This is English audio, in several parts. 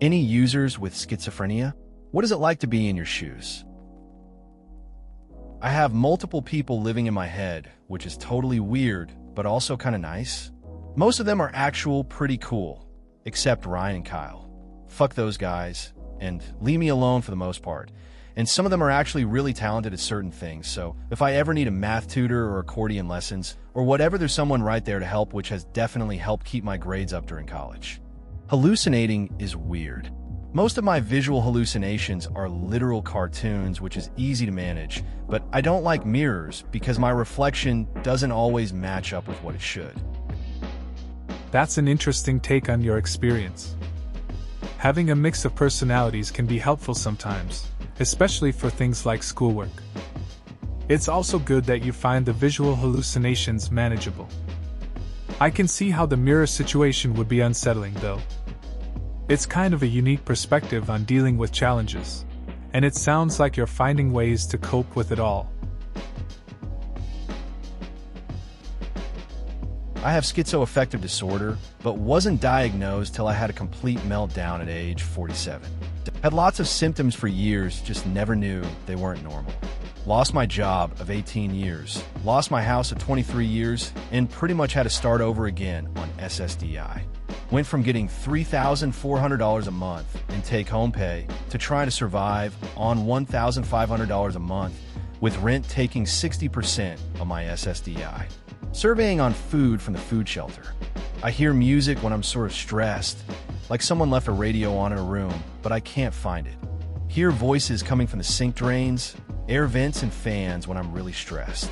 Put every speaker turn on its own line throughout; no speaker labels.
Any users with schizophrenia? What is it like to be in your shoes? I have multiple people living in my head, which is totally weird, but also kind of nice. Most of them are actual pretty cool, except Ryan and Kyle. Fuck those guys, and leave me alone for the most part. And some of them are actually really talented at certain things, so if I ever need a math tutor or accordion lessons, or whatever, there's someone right there to help, which has definitely helped keep my grades up during college. Hallucinating is weird. Most of my visual hallucinations are literal cartoons, which is easy to manage, but I don't like mirrors because my reflection doesn't always match up with what it should.
That's an interesting take on your experience. Having a mix of personalities can be helpful sometimes, especially for things like schoolwork. It's also good that you find the visual hallucinations manageable. I can see how the mirror situation would be unsettling, though. It's kind of a unique perspective on dealing with challenges, and it sounds like you're finding ways to cope with it all.
I have schizoaffective disorder, but wasn't diagnosed till I had a complete meltdown at age 47. Had lots of symptoms for years, just never knew they weren't normal. Lost my job of 18 years, lost my house of 23 years, and pretty much had to start over again on SSDI. Went from getting $3,400 a month in take-home pay to trying to survive on $1,500 a month, with rent taking 60% of my SSDI. Surveying on food from the food shelter. I hear music when I'm sort of stressed, like someone left a radio on in a room, but I can't find it. Hear voices coming from the sink drains, air vents, and fans when I'm really stressed.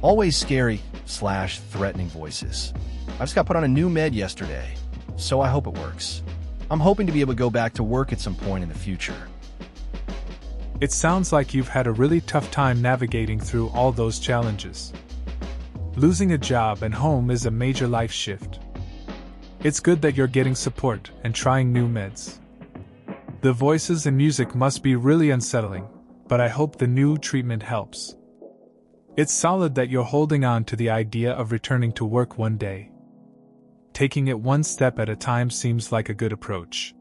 Always scary/threatening voices. I just got put on a new med yesterday, so I hope it works. I'm hoping to be able to go back to work at some point in the future.
It sounds like you've had a really tough time navigating through all those challenges. Losing a job and home is a major life shift. It's good that you're getting support and trying new meds. The voices and music must be really unsettling, but I hope the new treatment helps. It's solid that you're holding on to the idea of returning to work one day. Taking it one step at a time seems like a good approach.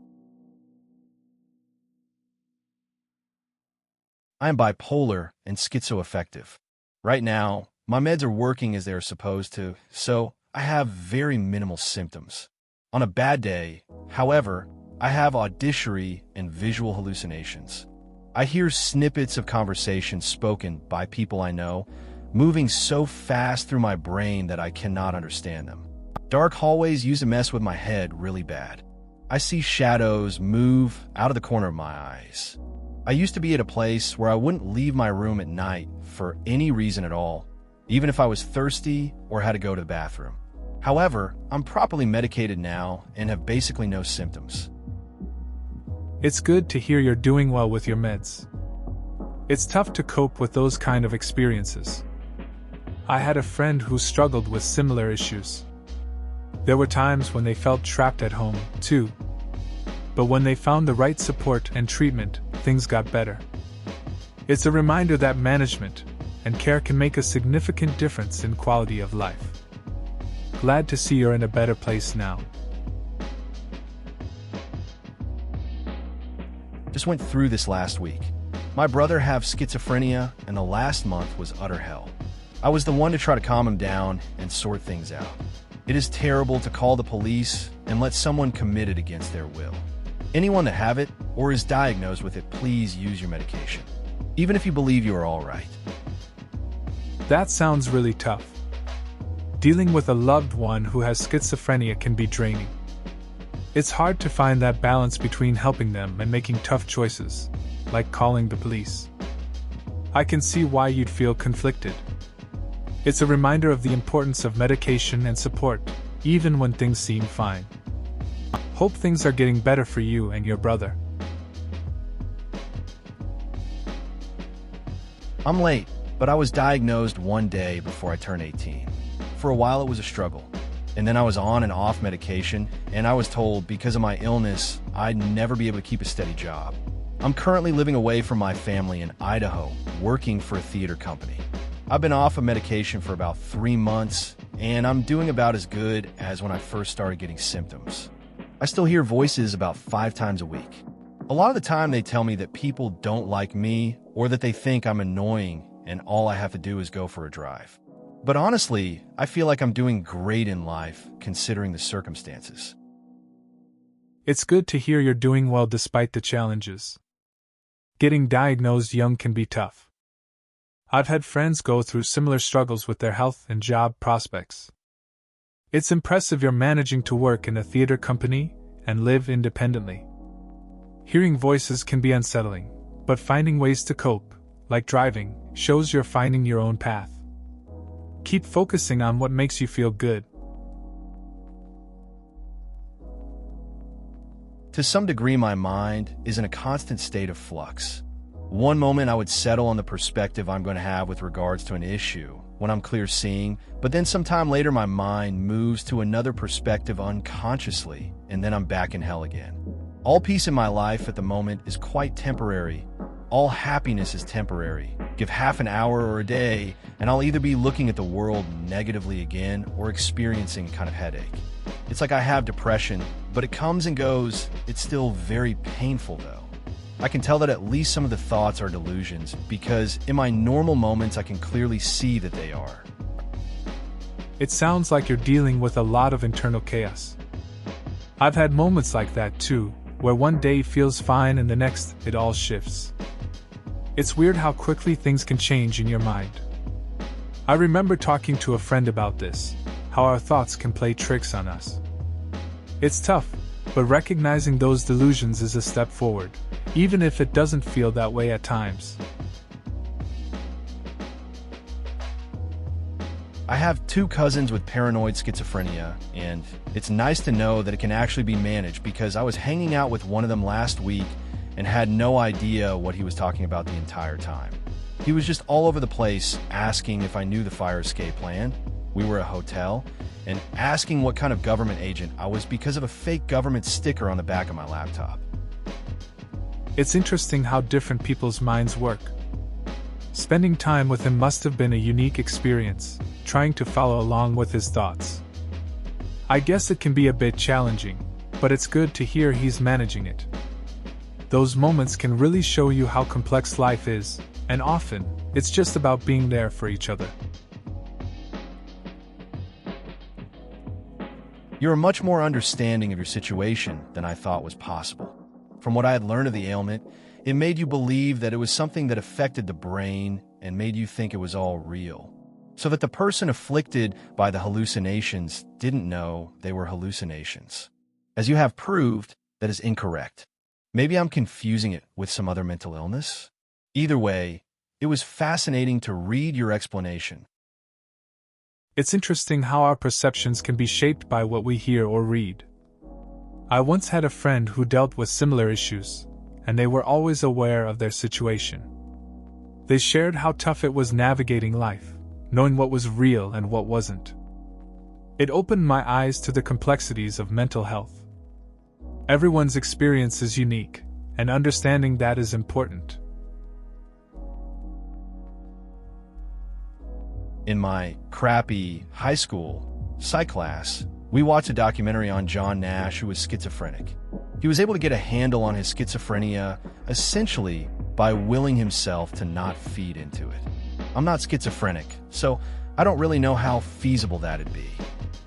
I am bipolar and schizoaffective. Right now, my meds are working as they are supposed to, so I have very minimal symptoms. On a bad day, however, I have auditory and visual hallucinations. I hear snippets of conversations spoken by people I know, moving so fast through my brain that I cannot understand them. Dark hallways used to mess with my head really bad. I see shadows move out of the corner of my eyes. I used to be at a place where I wouldn't leave my room at night for any reason at all, even if I was thirsty or had to go to the bathroom. However, I'm properly medicated now and have basically no symptoms.
It's good to hear you're doing well with your meds. It's tough to cope with those kind of experiences. I had a friend who struggled with similar issues. There were times when they felt trapped at home, too. But when they found the right support and treatment, things got better. It's a reminder that management and care can make a significant difference in quality of life. Glad to see you're in a better place now.
Just went through this last week. My brother have schizophrenia, and the last month was utter hell. I was the one to try to calm him down and sort things out. It is terrible to call the police and let someone commit it against their will. Anyone that have it or is diagnosed with it, please use your medication, even if you believe you are all right.
That sounds really tough. Dealing with a loved one who has schizophrenia can be draining. It's hard to find that balance between helping them and making tough choices, like calling the police. I can see why you'd feel conflicted. It's a reminder of the importance of medication and support, even when things seem fine. Hope things are getting better for you and your brother.
I'm late, but I was diagnosed one day before I turned 18. For a while it was a struggle, and then I was on and off medication, and I was told because of my illness, I'd never be able to keep a steady job. I'm currently living away from my family in Idaho, working for a theater company. I've been off of medication for about 3 months, and I'm doing about as good as when I first started getting symptoms. I still hear voices about 5 times a week. A lot of the time they tell me that people don't like me or that they think I'm annoying and all I have to do is go for a drive. But honestly, I feel like I'm doing great in life considering the circumstances.
It's good to hear you're doing well despite the challenges. Getting diagnosed young can be tough. I've had friends go through similar struggles with their health and job prospects. It's impressive you're managing to work in a theater company and live independently. Hearing voices can be unsettling, but finding ways to cope, like driving, shows you're finding your own path. Keep focusing on what makes you feel good.
To some degree, my mind is in a constant state of flux. One moment I would settle on the perspective I'm going to have with regards to an issue when I'm clear seeing, but then sometime later my mind moves to another perspective unconsciously, and then I'm back in hell again. All peace in my life at the moment is quite temporary. All happiness is temporary. Give half an hour or a day, and I'll either be looking at the world negatively again or experiencing kind of headache. It's like I have depression, but it comes and goes. It's still very painful though. I can tell that at least some of the thoughts are delusions because in my normal moments I can clearly see that they are.
It sounds like you're dealing with a lot of internal chaos. I've had moments like that too, where one day feels fine and the next it all shifts. It's weird how quickly things can change in your mind. I remember talking to a friend about this, how our thoughts can play tricks on us. It's tough, but recognizing those delusions is a step forward, even if it doesn't feel that way at times.
I have 2 cousins with paranoid schizophrenia, and it's nice to know that it can actually be managed because I was hanging out with one of them last week and had no idea what he was talking about the entire time. He was just all over the place asking if I knew the fire escape plan. We were at a hotel, and asking what kind of government agent I was because of a fake government sticker on the back of my laptop.
It's interesting how different people's minds work. Spending time with him must have been a unique experience, trying to follow along with his thoughts. I guess it can be a bit challenging, but it's good to hear he's managing it. Those moments can really show you how complex life is, and often, it's just about being there for each other.
You're much more understanding of your situation than I thought was possible. From what I had learned of the ailment, it made you believe that it was something that affected the brain and made you think it was all real. So that the person afflicted by the hallucinations didn't know they were hallucinations. As you have proved, that is incorrect. Maybe I'm confusing it with some other mental illness? Either way, it was fascinating to read your explanation.
It's interesting how our perceptions can be shaped by what we hear or read. I once had a friend who dealt with similar issues, and they were always aware of their situation. They shared how tough it was navigating life, knowing what was real and what wasn't. It opened my eyes to the complexities of mental health. Everyone's experience is unique, and understanding that is important.
In my crappy high school psych class, we watched a documentary on John Nash, who was schizophrenic. He was able to get a handle on his schizophrenia essentially by willing himself to not feed into it. I'm not schizophrenic, so I don't really know how feasible that'd be.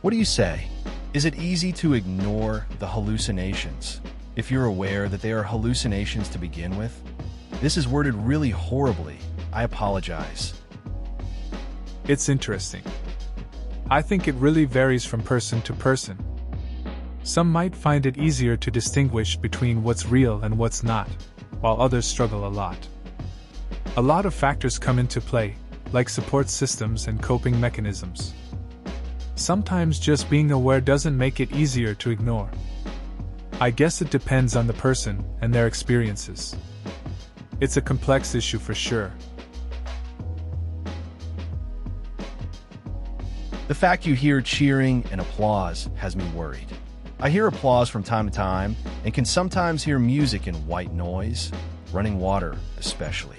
What do you say? Is it easy to ignore the hallucinations if you're aware that they are hallucinations to begin with? This is worded really horribly. I apologize.
It's interesting. I think it really varies from person to person. Some might find it easier to distinguish between what's real and what's not, while others struggle a lot. A lot of factors come into play, like support systems and coping mechanisms. Sometimes just being aware doesn't make it easier to ignore. I guess it depends on the person and their experiences. It's a complex issue for sure.
The fact you hear cheering and applause has me worried. I hear applause from time to time and can sometimes hear music and white noise, running water especially.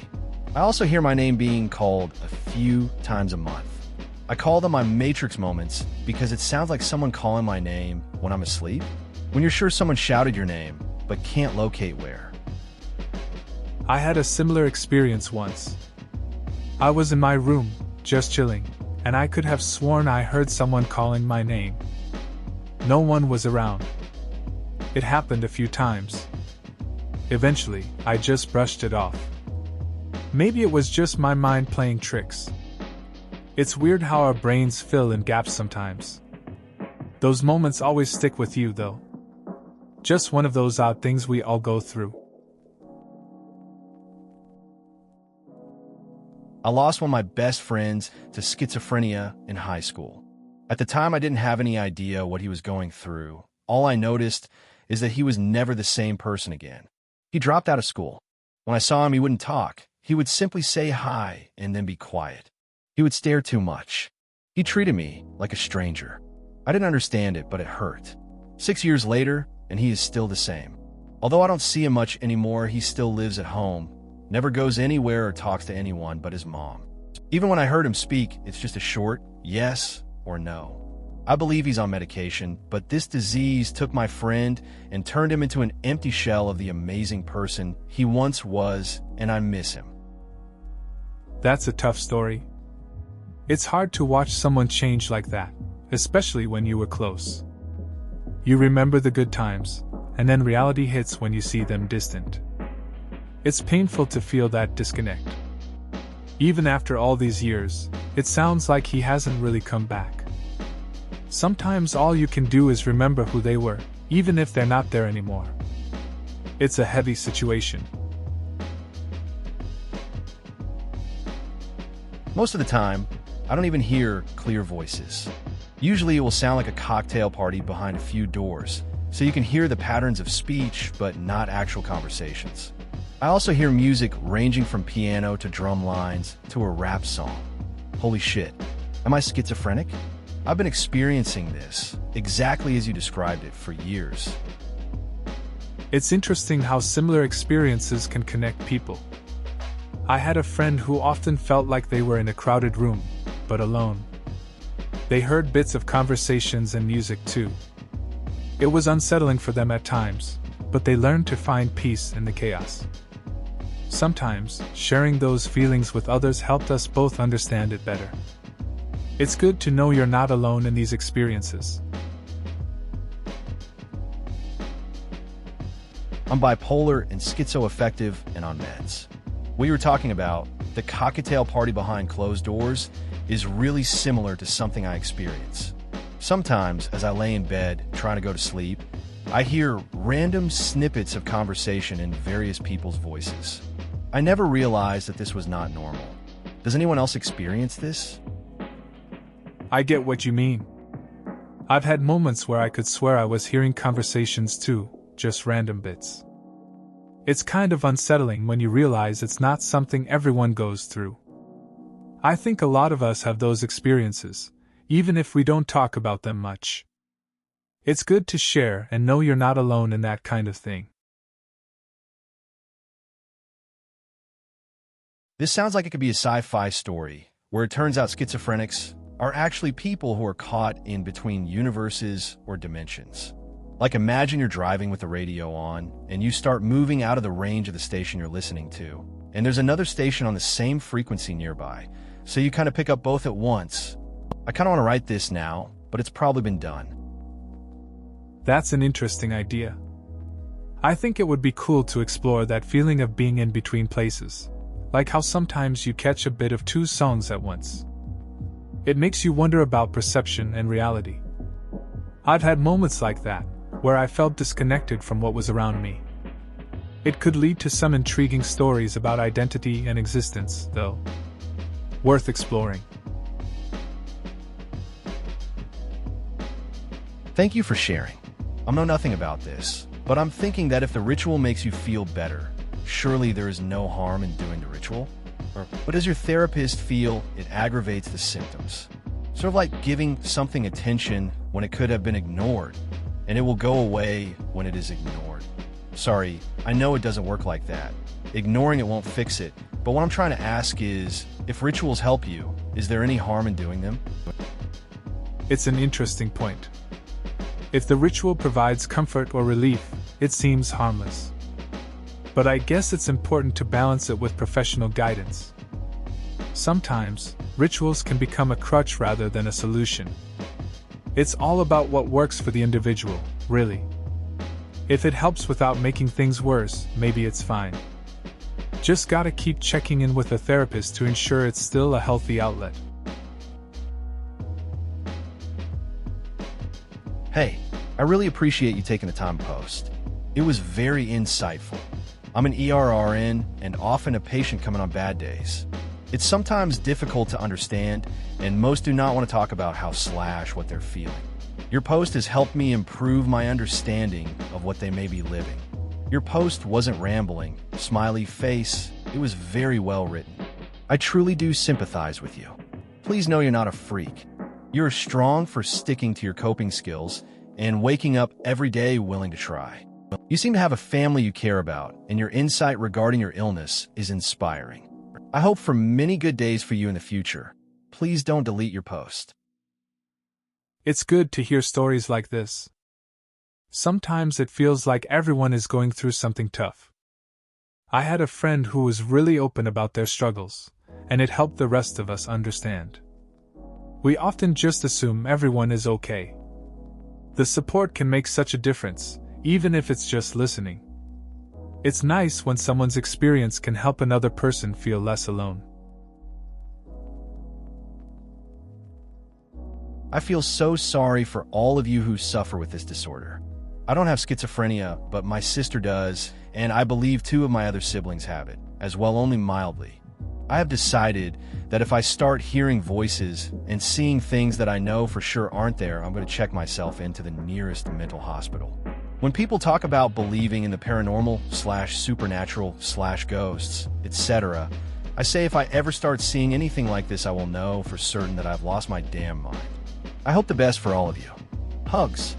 I also hear my name being called a few times a month. I call them my matrix moments because it sounds like someone calling my name when I'm asleep. When you're sure someone shouted your name, but can't locate where.
I had a similar experience once. I was in my room, just chilling, and I could have sworn I heard someone calling my name. No one was around. It happened a few times. Eventually, I just brushed it off. Maybe it was just my mind playing tricks. It's weird how our brains fill in gaps sometimes. Those moments always stick with you, though. Just one of those odd things we all go through.
I lost one of my best friends to schizophrenia in high school. At the time, I didn't have any idea what he was going through. All I noticed is that he was never the same person again. He dropped out of school. When I saw him, he wouldn't talk. He would simply say hi and then be quiet. He would stare too much. He treated me like a stranger. I didn't understand it, but it hurt. 6 years later, and he is still the same. Although I don't see him much anymore, he still lives at home, never goes anywhere or talks to anyone but his mom. Even when I heard him speak, it's just a short yes or no. I believe he's on medication, but this disease took my friend and turned him into an empty shell of the amazing person he once was, and I miss him.
That's a tough story. It's hard to watch someone change like that, especially when you were close. You remember the good times, and then reality hits when you see them distant. It's painful to feel that disconnect. Even after all these years, it sounds like he hasn't really come back. Sometimes all you can do is remember who they were, even if they're not there anymore. It's a heavy situation.
Most of the time, I don't even hear clear voices. Usually it will sound like a cocktail party behind a few doors, so you can hear the patterns of speech but not actual conversations. I also hear music ranging from piano to drum lines to a rap song. Holy shit, am I schizophrenic? I've been experiencing this, exactly as you described it, for years.
It's interesting how similar experiences can connect people. I had a friend who often felt like they were in a crowded room, but alone. They heard bits of conversations and music too. It was unsettling for them at times, but they learned to find peace in the chaos. Sometimes, sharing those feelings with others helped us both understand it better. It's good to know you're not alone in these experiences.
I'm bipolar and schizoaffective and on meds. What you were talking about, the cocktail party behind closed doors, is really similar to something I experience. Sometimes, as I lay in bed trying to go to sleep, I hear random snippets of conversation in various people's voices. I never realized that this was not normal. Does anyone else experience this?
I get what you mean. I've had moments where I could swear I was hearing conversations too, just random bits. It's kind of unsettling when you realize it's not something everyone goes through. I think a lot of us have those experiences, even if we don't talk about them much. It's good to share and know you're not alone in that kind of thing.
This sounds like it could be a sci-fi story, where it turns out schizophrenics are actually people who are caught in between universes or dimensions. Like, imagine you're driving with the radio on, and you start moving out of the range of the station you're listening to, and there's another station on the same frequency nearby, so you kind of pick up both at once. I kind of want to write this now, but it's probably been done.
That's an interesting idea. I think it would be cool to explore that feeling of being in between places, like how sometimes you catch a bit of two songs at once. It makes you wonder about perception and reality. I've had moments like that, where I felt disconnected from what was around me. It could lead to some intriguing stories about identity and existence, though. Worth exploring.
Thank you for sharing. I know nothing about this, but I'm thinking that if the ritual makes you feel better, surely there is no harm in doing the ritual? But does your therapist feel it aggravates the symptoms? Sort of like giving something attention when it could have been ignored, and it will go away when it is ignored. Sorry, I know it doesn't work like that. Ignoring it won't fix it, but what I'm trying to ask is, if rituals help you, is there any harm in doing them?
It's an interesting point. If the ritual provides comfort or relief, it seems harmless. But I guess it's important to balance it with professional guidance. Sometimes, rituals can become a crutch rather than a solution. It's all about what works for the individual, really. If it helps without making things worse, maybe it's fine. Just gotta keep checking in with a therapist to ensure it's still a healthy outlet.
Hey, I really appreciate you taking the time to post. It was very insightful. I'm an ERRN and often a patient coming on bad days. It's sometimes difficult to understand, and most do not want to talk about how / what they're feeling. Your post has helped me improve my understanding of what they may be living. Your post wasn't rambling, smiley face, it was very well written. I truly do sympathize with you. Please know you're not a freak. You're strong for sticking to your coping skills and waking up every day willing to try. You seem to have a family you care about, and your insight regarding your illness is inspiring. I hope for many good days for you in the future. Please don't delete your post.
It's good to hear stories like this. Sometimes it feels like everyone is going through something tough. I had a friend who was really open about their struggles, and it helped the rest of us understand. We often just assume everyone is okay. The support can make such a difference, even if it's just listening. It's nice when someone's experience can help another person feel less alone.
I feel so sorry for all of you who suffer with this disorder. I don't have schizophrenia, but my sister does, and I believe 2 of my other siblings have it, as well, only mildly. I have decided that if I start hearing voices and seeing things that I know for sure aren't there, I'm going to check myself into the nearest mental hospital. When people talk about believing in the paranormal / supernatural / ghosts, etc., I say if I ever start seeing anything like this, I will know for certain that I've lost my damn mind. I hope the best for all of you. Hugs.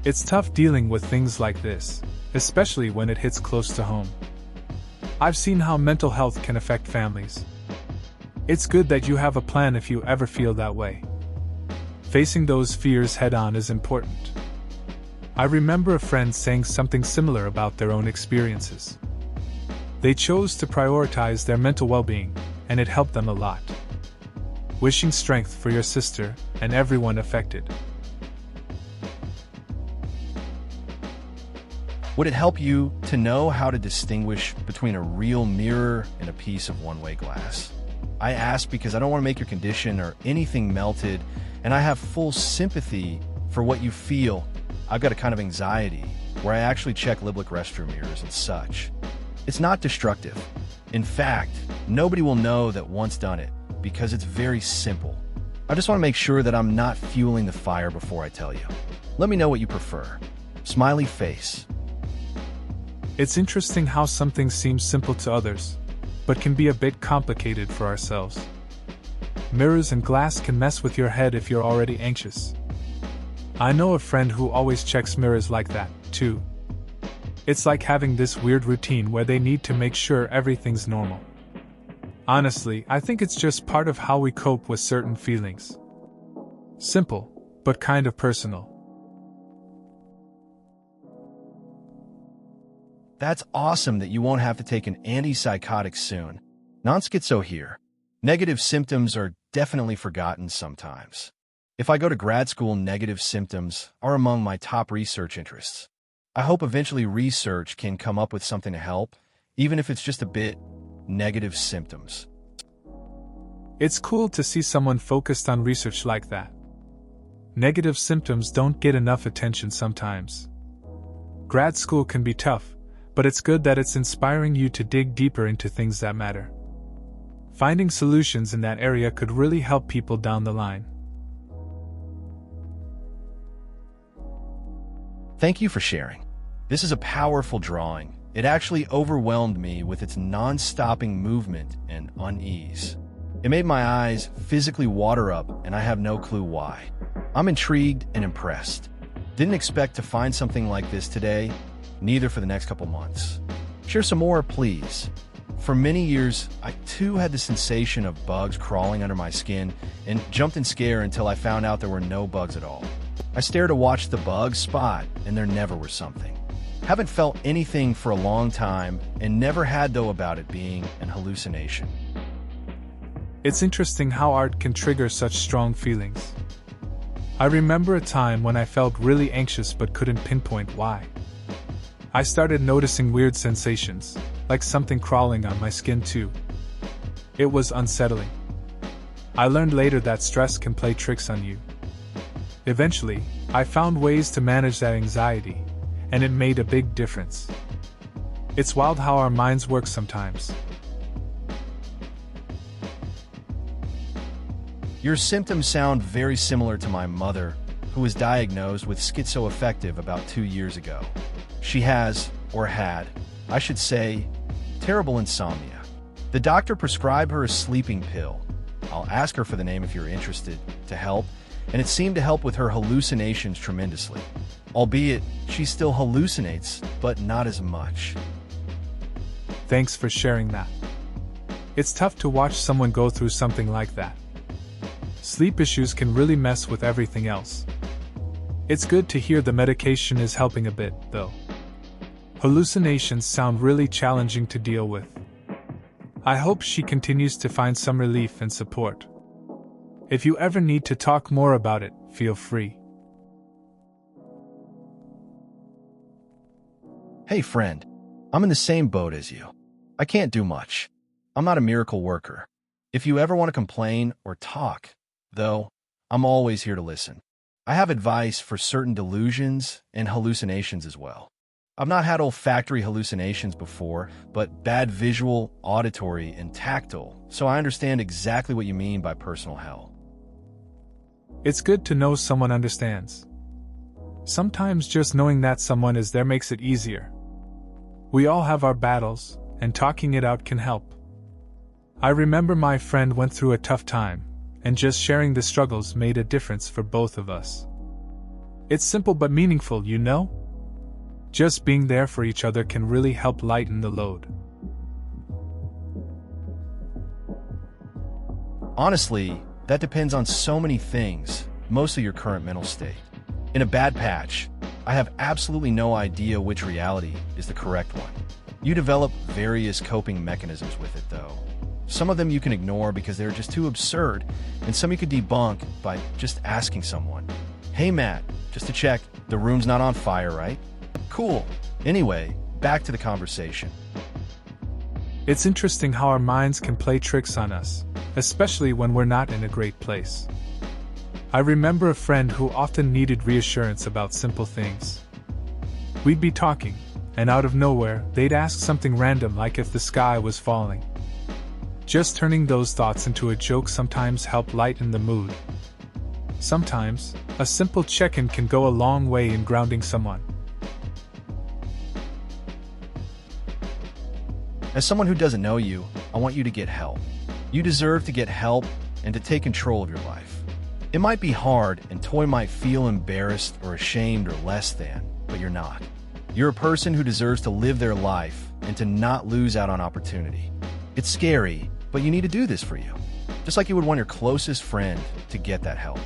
It's tough dealing with things like this, especially when it hits close to home. I've seen how mental health can affect families. It's good that you have a plan if you ever feel that way. Facing those fears head-on is important. I remember a friend saying something similar about their own experiences. They chose to prioritize their mental well-being, and it helped them a lot. Wishing strength for your sister and everyone affected.
Would it help you to know how to distinguish between a real mirror and a piece of one-way glass? I ask because I don't want to make your condition or anything melted, and I have full sympathy for what you feel. I've got a kind of anxiety where I actually check Liblick restroom mirrors and such. It's not destructive. In fact, nobody will know that once done it because it's very simple. I just want to make sure that I'm not fueling the fire before I tell you. Let me know what you prefer. Smiley face.
It's interesting how something seems simple to others, but can be a bit complicated for ourselves. Mirrors and glass can mess with your head if you're already anxious. I know a friend who always checks mirrors like that, too. It's like having this weird routine where they need to make sure everything's normal. Honestly, I think it's just part of how we cope with certain feelings. Simple, but kind of personal.
That's awesome that you won't have to take an antipsychotic soon. Non-schizo here. Negative symptoms are definitely forgotten sometimes. If I go to grad school, negative symptoms are among my top research interests. I hope eventually research can come up with something to help, even if it's just a bit. Negative symptoms.
It's cool to see someone focused on research like that. Negative symptoms don't get enough attention sometimes. Grad school can be tough, but it's good that it's inspiring you to dig deeper into things that matter. Finding solutions in that area could really help people down the line.
Thank you for sharing. This is a powerful drawing. It actually overwhelmed me with its non-stopping movement and unease. It made my eyes physically water up, and I have no clue why. I'm intrigued and impressed. Didn't expect to find something like this today, neither for the next couple months. Share some more, please. For many years, I too had the sensation of bugs crawling under my skin and jumped in scare until I found out there were no bugs at all. I stare to watch the bugs spot, and there never was something. Haven't felt anything for a long time, and never had though about it being an hallucination.
It's interesting how art can trigger such strong feelings. I remember a time when I felt really anxious but couldn't pinpoint why. I started noticing weird sensations, like something crawling on my skin too. It was unsettling. I learned later that stress can play tricks on you. Eventually, I found ways to manage that anxiety, and it made a big difference. It's wild how our minds work sometimes.
Your symptoms sound very similar to my mother, who was diagnosed with schizoaffective about 2 years ago. She has, or had, I should say, terrible insomnia. The doctor prescribed her a sleeping pill. I'll ask her for the name if you're interested, to help, and it seemed to help with her hallucinations tremendously. Albeit, she still hallucinates, but not as much.
Thanks for sharing that. It's tough to watch someone go through something like that. Sleep issues can really mess with everything else. It's good to hear the medication is helping a bit, though. Hallucinations sound really challenging to deal with. I hope she continues to find some relief and support. If you ever need to talk more about it, feel free.
Hey friend, I'm in the same boat as you. I can't do much. I'm not a miracle worker. If you ever want to complain or talk, though, I'm always here to listen. I have advice for certain delusions and hallucinations as well. I've not had olfactory hallucinations before, but bad visual, auditory, and tactile, so I understand exactly what you mean by personal hell.
It's good to know someone understands. Sometimes just knowing that someone is there makes it easier. We all have our battles, and talking it out can help. I remember my friend went through a tough time, and just sharing the struggles made a difference for both of us. It's simple but meaningful, you know? Just being there for each other can really help lighten the load.
Honestly, that depends on so many things, mostly your current mental state. In a bad patch, I have absolutely no idea which reality is the correct one. You develop various coping mechanisms with it, though. Some of them you can ignore because they're just too absurd, and some you could debunk by just asking someone. Hey Matt, just to check, the room's not on fire, right? Cool. Anyway, back to the conversation.
It's interesting how our minds can play tricks on us, especially when we're not in a great place. I remember a friend who often needed reassurance about simple things. We'd be talking, and out of nowhere, they'd ask something random like if the sky was falling. Just turning those thoughts into a joke sometimes help lighten the mood. Sometimes, a simple check-in can go a long way in grounding someone.
As someone who doesn't know you, I want you to get help. You deserve to get help and to take control of your life. It might be hard, and Toy might feel embarrassed or ashamed or less than, but you're not. You're a person who deserves to live their life and to not lose out on opportunity. It's scary, but you need to do this for you. Just like you would want your closest friend to get that help.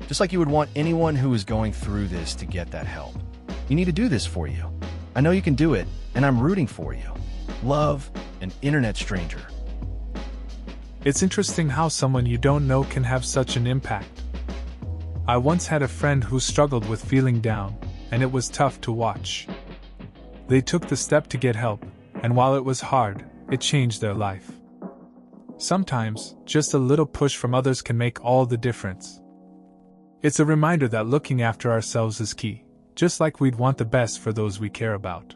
Just like you would want anyone who is going through this to get that help. You need to do this for you. I know you can do it, and I'm rooting for you. Love, an internet stranger.
It's interesting how someone you don't know can have such an impact. I once had a friend who struggled with feeling down, and it was tough to watch. They took the step to get help, and while it was hard, it changed their life. Sometimes, just a little push from others can make all the difference. It's a reminder that looking after ourselves is key, just like we'd want the best for those we care about.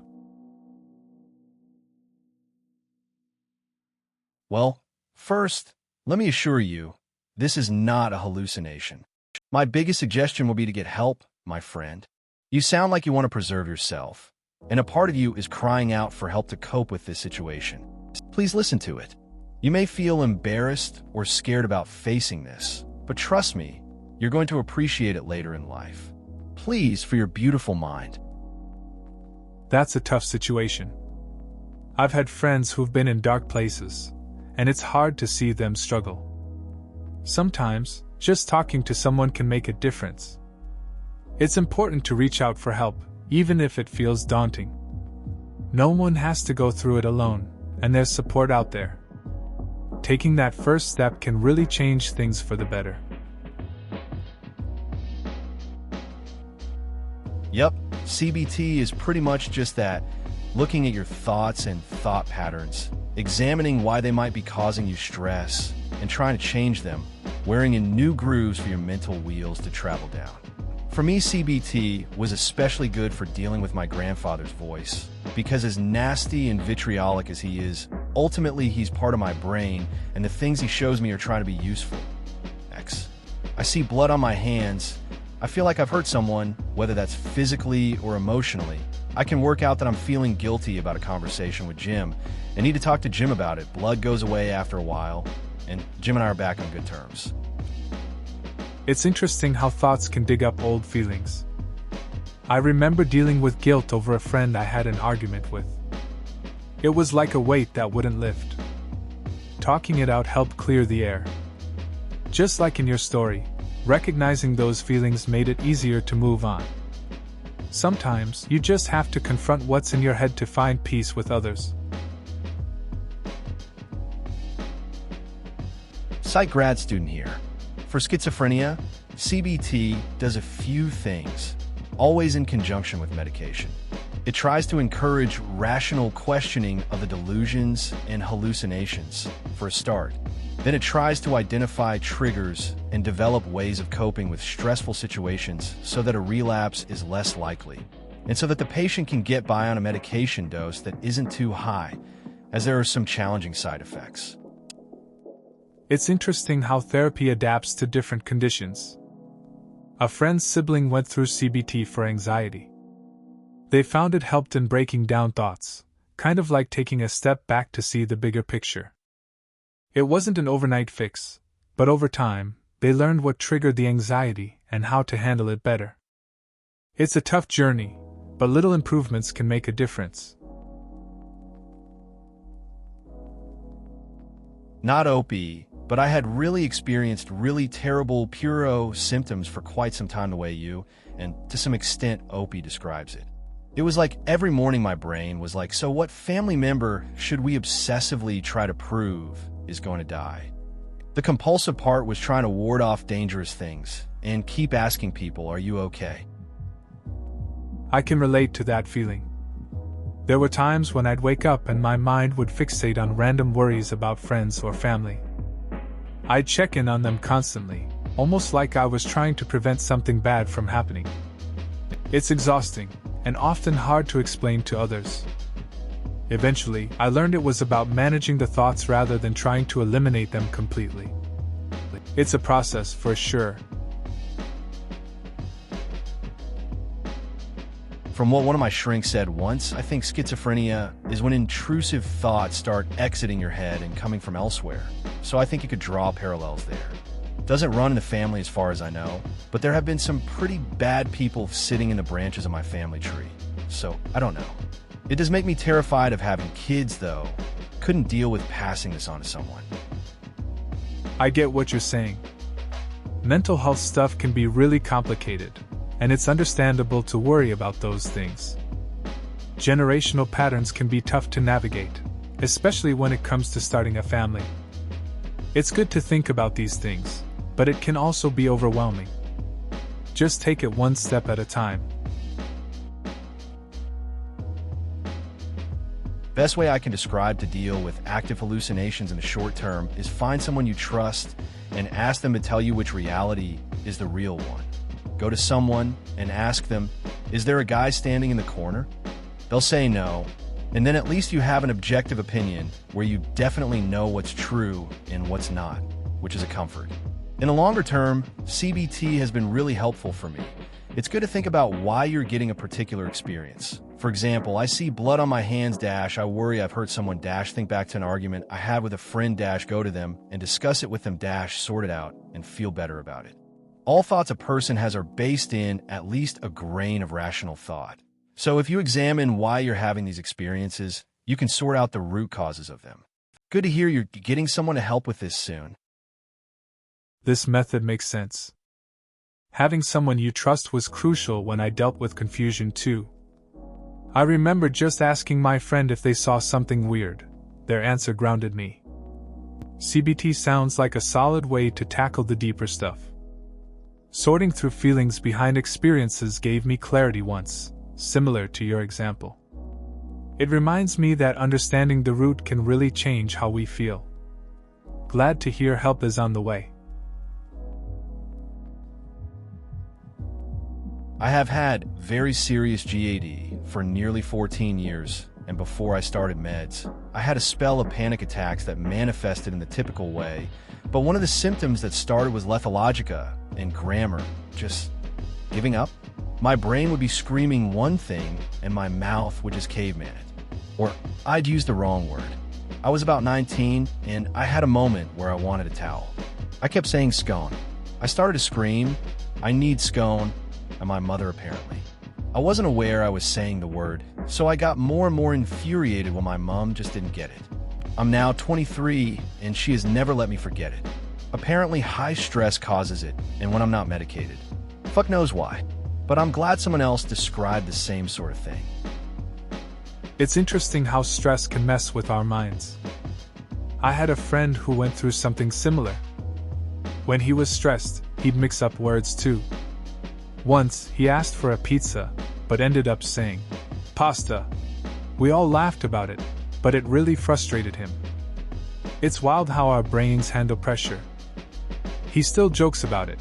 Well, first, let me assure you, this is not a hallucination. My biggest suggestion will be to get help, my friend. You sound like you want to preserve yourself, and a part of you is crying out for help to cope with this situation. Please listen to it. You may feel embarrassed or scared about facing this, but trust me, you're going to appreciate it later in life. Please, for your beautiful mind.
That's a tough situation. I've had friends who've been in dark places, and it's hard to see them struggle. Sometimes, just talking to someone can make a difference. It's important to reach out for help, even if it feels daunting. No one has to go through it alone, and there's support out there. Taking that first step can really change things for the better.
Yep, CBT is pretty much just that, looking at your thoughts and thought patterns, examining why they might be causing you stress, and trying to change them, wearing in new grooves for your mental wheels to travel down. For me, CBT was especially good for dealing with my grandfather's voice, because as nasty and vitriolic as he is, ultimately he's part of my brain, and the things he shows me are trying to be useful. I see blood on my hands. I feel like I've hurt someone, whether that's physically or emotionally. I can work out that I'm feeling guilty about a conversation with Jim and need to talk to Jim about it. Blood goes away after a while, and Jim and I are back on good terms.
It's interesting how thoughts can dig up old feelings. I remember dealing with guilt over a friend I had an argument with. It was like a weight that wouldn't lift. Talking it out helped clear the air. Just like in your story, recognizing those feelings made it easier to move on. Sometimes you just have to confront what's in your head to find peace with others.
Psych grad student here. For schizophrenia, CBT does a few things, always in conjunction with medication. It tries to encourage rational questioning of the delusions and hallucinations, for a start. Then it tries to identify triggers and develop ways of coping with stressful situations so that a relapse is less likely, and so that the patient can get by on a medication dose that isn't too high, as there are some challenging side effects.
It's interesting how therapy adapts to different conditions. A friend's sibling went through CBT for anxiety. They found it helped in breaking down thoughts, kind of like taking a step back to see the bigger picture. It wasn't an overnight fix, but over time, they learned what triggered the anxiety and how to handle it better. It's a tough journey, but little improvements can make a difference.
Not OP, but I had really experienced really terrible Puro symptoms for quite some time the way you, and to some extent OP describes it. It was like every morning my brain was like, so what family member should we obsessively try to prove is going to die? The compulsive part was trying to ward off dangerous things and keep asking people, are you okay?
I can relate to that feeling. There were times when I'd wake up and my mind would fixate on random worries about friends or family. I'd check in on them constantly, almost like I was trying to prevent something bad from happening. It's exhausting, and often hard to explain to others. Eventually, I learned it was about managing the thoughts rather than trying to eliminate them completely. It's a process for sure.
From what one of my shrinks said once, I think schizophrenia is when intrusive thoughts start exiting your head and coming from elsewhere. So I think you could draw parallels there. Doesn't run in the family as far as I know, but there have been some pretty bad people sitting in the branches of my family tree. So I don't know. It does make me terrified of having kids, though. Couldn't deal with passing this on to someone.
I get what you're saying. Mental health stuff can be really complicated, and it's understandable to worry about those things. Generational patterns can be tough to navigate, especially when it comes to starting a family. It's good to think about these things, but it can also be overwhelming. Just take it one step at a time.
Best way I can describe to deal with active hallucinations in the short term is find someone you trust and ask them to tell you which reality is the real one. Go to someone and ask them, is there a guy standing in the corner? They'll say no, and then at least you have an objective opinion where you definitely know what's true and what's not, which is a comfort. In the longer term, CBT has been really helpful for me. It's good to think about why you're getting a particular experience. For example, I see blood on my hands dash, I worry I've hurt someone dash, think back to an argument I had with a friend dash, go to them and discuss it with them dash, sort it out, and feel better about it. All thoughts a person has are based in at least a grain of rational thought. So if you examine why you're having these experiences, you can sort out the root causes of them. Good to hear you're getting someone to help with this soon.
This method makes sense. Having someone you trust was crucial when I dealt with confusion too. I remember just asking my friend if they saw something weird. Their answer grounded me. CBT sounds like a solid way to tackle the deeper stuff. Sorting through feelings behind experiences gave me clarity once, similar to your example. It reminds me that understanding the root can really change how we feel. Glad to hear help is on the way.
I have had very serious GAD for nearly 14 years, and before I started meds, I had a spell of panic attacks that manifested in the typical way, but one of the symptoms that started was lethologica and grammar, just giving up. My brain would be screaming one thing, and my mouth would just caveman it. Or I'd use the wrong word. I was about 19, and I had a moment where I wanted a towel. I kept saying scone. I started to scream, I need scone, and my mother apparently. I wasn't aware I was saying the word, so I got more and more infuriated when my mom just didn't get it. I'm now 23, and she has never let me forget it. Apparently high stress causes it, and when I'm not medicated. Fuck knows why, but I'm glad someone else described the same sort of thing.
It's interesting how stress can mess with our minds. I had a friend who went through something similar. When he was stressed, he'd mix up words too. Once, he asked for a pizza, but ended up saying, pasta. We all laughed about it, but it really frustrated him. It's wild how our brains handle pressure. He still jokes about it,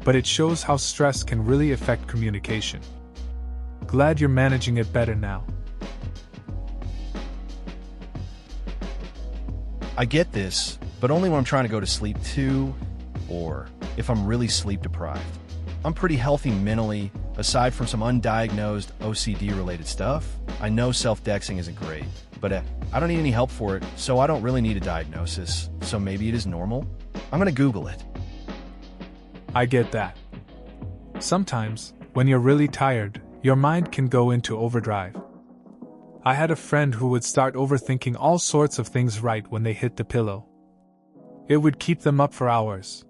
but it shows how stress can really affect communication. Glad you're managing it better now.
I get this, but only when I'm trying to go to sleep too, or if I'm really sleep deprived. I'm pretty healthy mentally, aside from some undiagnosed OCD-related stuff. I know self-dexing isn't great, but I don't need any help for it, so I don't really need a diagnosis, so maybe it is normal? I'm gonna Google it.
I get that. Sometimes, when you're really tired, your mind can go into overdrive. I had a friend who would start overthinking all sorts of things right when they hit the pillow. It would keep them up for hours.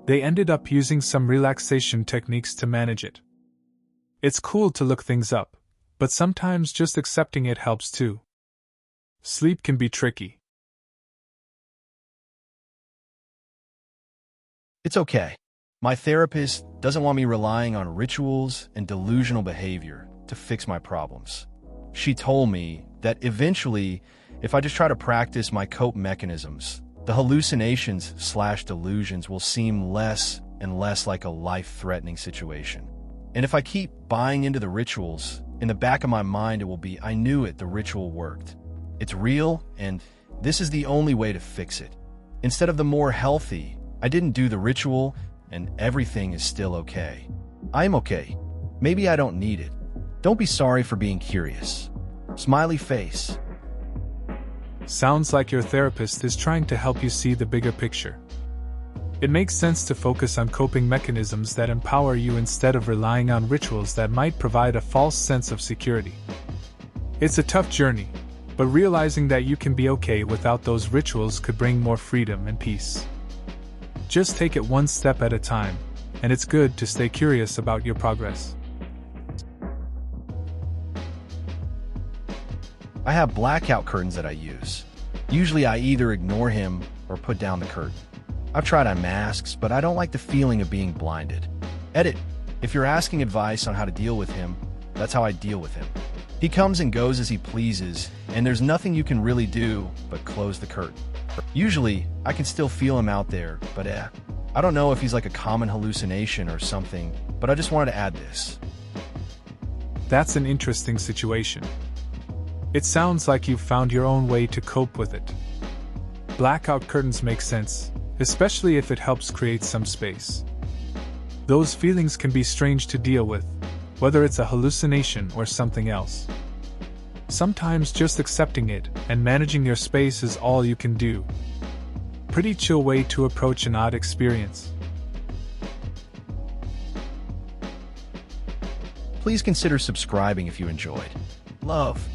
They ended up using some relaxation techniques to manage it. It's cool to look things up, but sometimes just accepting it helps too. Sleep can be tricky.
It's okay. My therapist doesn't want me relying on rituals and delusional behavior to fix my problems. She told me that eventually, if I just try to practice my cope mechanisms, the hallucinations/delusions will seem less and less like a life-threatening situation. And if I keep buying into the rituals, in the back of my mind it will be, I knew it, the ritual worked. It's real, and this is the only way to fix it. Instead of the more healthy, I didn't do the ritual, and everything is still okay. I'm okay. Maybe I don't need it. Don't be sorry for being curious. Smiley face.
Sounds like your therapist is trying to help you see the bigger picture. It makes sense to focus on coping mechanisms that empower you instead of relying on rituals that might provide a false sense of security. It's a tough journey, but realizing that you can be okay without those rituals could bring more freedom and peace. Just take it one step at a time, and it's good to stay curious about your progress.
I have blackout curtains that I use. Usually I either ignore him or put down the curtain. I've tried on masks, but I don't like the feeling of being blinded. Edit. If you're asking advice on how to deal with him, that's how I deal with him. He comes and goes as he pleases, and there's nothing you can really do but close the curtain. Usually, I can still feel him out there, but I don't know if he's like a common hallucination or something, but I just wanted to add this.
That's an interesting situation. It sounds like you've found your own way to cope with it. Blackout curtains make sense, especially if it helps create some space. Those feelings can be strange to deal with, whether it's a hallucination or something else. Sometimes just accepting it and managing your space is all you can do. Pretty chill way to approach an odd experience.
Please consider subscribing if you enjoyed. Love.